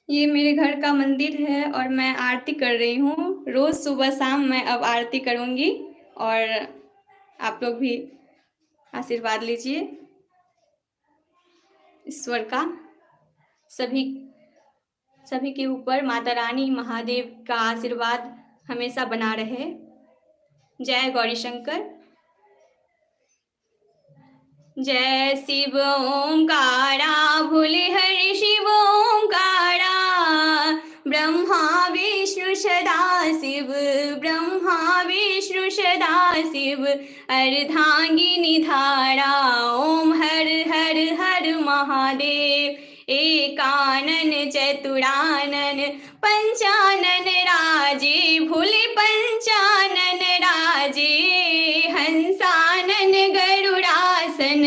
ये मेरे घर का मंदिर है और मैं आरती कर रही हूँ। रोज़ सुबह शाम मैं अब आरती करूँगी और आप लोग भी आशीर्वाद लीजिए ईश्वर का। सभी सभी के ऊपर माता रानी महादेव का आशीर्वाद हमेशा बना रहे। जय गौरी शंकर। जय शिव ओंकारा भोले हरि शिव ओंकारा। ब्रह्मा विष्णु सदा शिव ब्रह्मा विष्णु सदा शिव अर्धांगिनी धारा। ओम हर हर हर महादेव एकानन चतुरानन पंचानन राजे भोले पंचानन राजे। हंसानन गरुड़ासन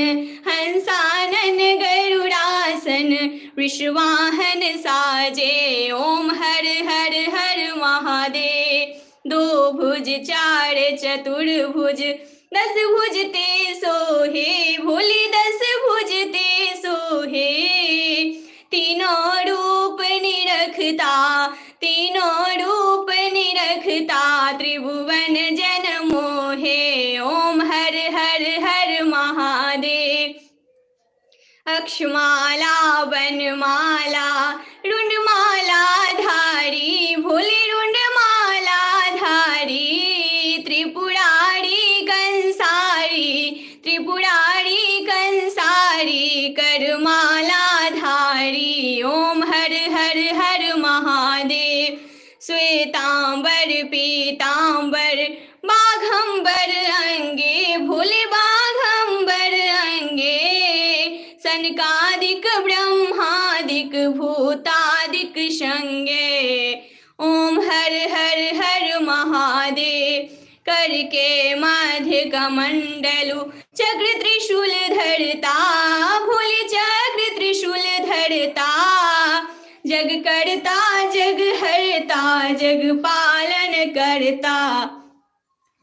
हंसानन गरुड़ासन विश्वाहन साजे। ओम हर हर हर महादेव। दो भुज चार चतुर्भुज 10 भुज ते सोहे भोले 10 भुज ते सोहे। तीनों रूप निरखता तीनों रूप निरखता त्रिभुवन जन मोहे। ओम हर हर हर महादेव। अक्षमाला वनमाला रुंडमाला धारी भोले रुंडमाला धारी। त्रिपुरारी कंसारी त्रिपुरारी कंसारी करमाला धारी। ओम हर हर हर महादेव। श्वेतांबर पीतांबर बाघंबर अंगे भोले बाघंबर अंगे। सनकादिक ब्रह्मादिक भूतादिक संगे। ओम हर हर हर महादेव। करके मध्य कमंडलु चक्र त्रिशूल धरता भोले चक्र त्रिशूल धरता। जग करता जग हरता जग पालन करता।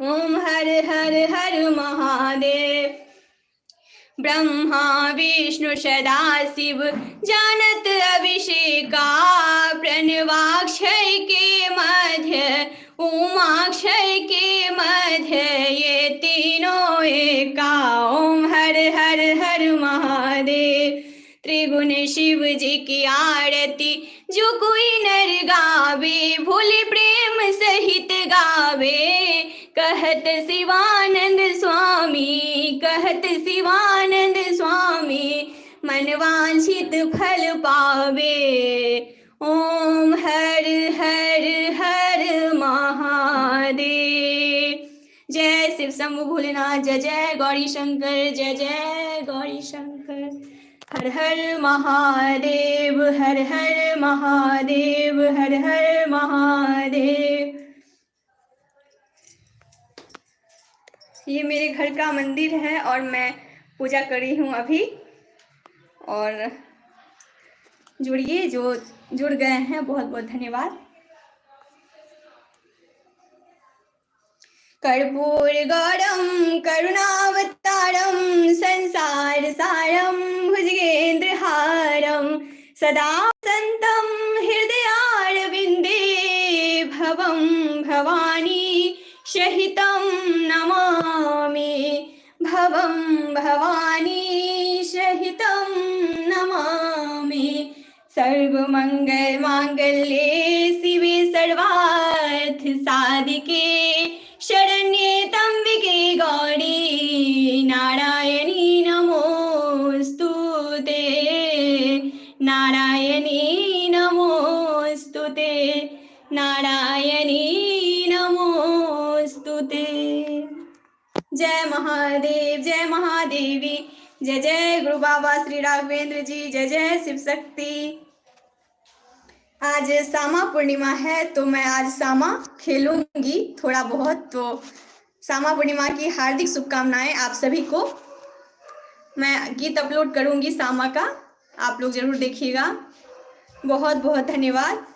ओम हर हर हर महादेव। ब्रह्मा विष्णु सदा शिव जानत अभिषेका। प्रणवाक्षय के मध्य उमाक्षय के मध्य ये तीनों एका। ओम हर हर हर महादेव। त्रिगुण शिव जी की आरती जो कोई नर गावे भोले प्रेम सहित गावे। कहत शिवानंद स्वामी कहत शिवानंद स्वामी मनवांछित फल पावे। ओम हर हर हर महादेव। जय शिव शंभु भोलेनाथ। जय जय गौरी शंकर जय जय गौरी शंकर। हर हर महादेव हर हर महादेव हर हर महादेव। ये मेरे घर का मंदिर है और मैं पूजा कर रही हूँ अभी। और जुड़िए जो जुड़ गए हैं बहुत बहुत धन्यवाद। कर्पूर गौरम करुणावतारम संसार सारम भुजगेंद्रहारम सदा संतम हृदयारविंदे भवं भवानी सहितं नमामि भवं भवानी सहितं नमामि। सर्वमंगल मांगल्ये शिवे सर्वार्थ साधिके शरण्ये त्र्यंबके गौरी नारायणी नमोस्तुते नारायणी नमोस्तुते नारायणी नमोस्तुते। जय महादेव जय महादेवी। जय जय गुरु बाबा श्री राघवेंद्र जी। जय जय शिव शक्ति। आज सामा पूर्णिमा है तो मैं आज सामा खेलूंगी थोड़ा बहुत। तो सामा पूर्णिमा की हार्दिक शुभकामनाएं आप सभी को। मैं गीत अपलोड करूंगी सामा का, आप लोग जरूर देखिएगा। बहुत बहुत धन्यवाद।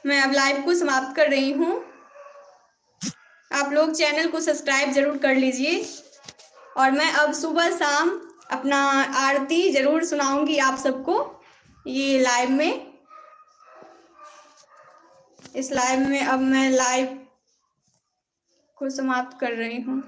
मैं अब लाइव को समाप्त कर रही हूँ। आप लोग चैनल को सब्सक्राइब जरूर कर लीजिए। और मैं अब सुबह शाम अपना आरती जरूर सुनाऊंगी आप सबको। ये लाइव में, इस लाइव में अब मैं लाइव को समाप्त कर रही हूँ।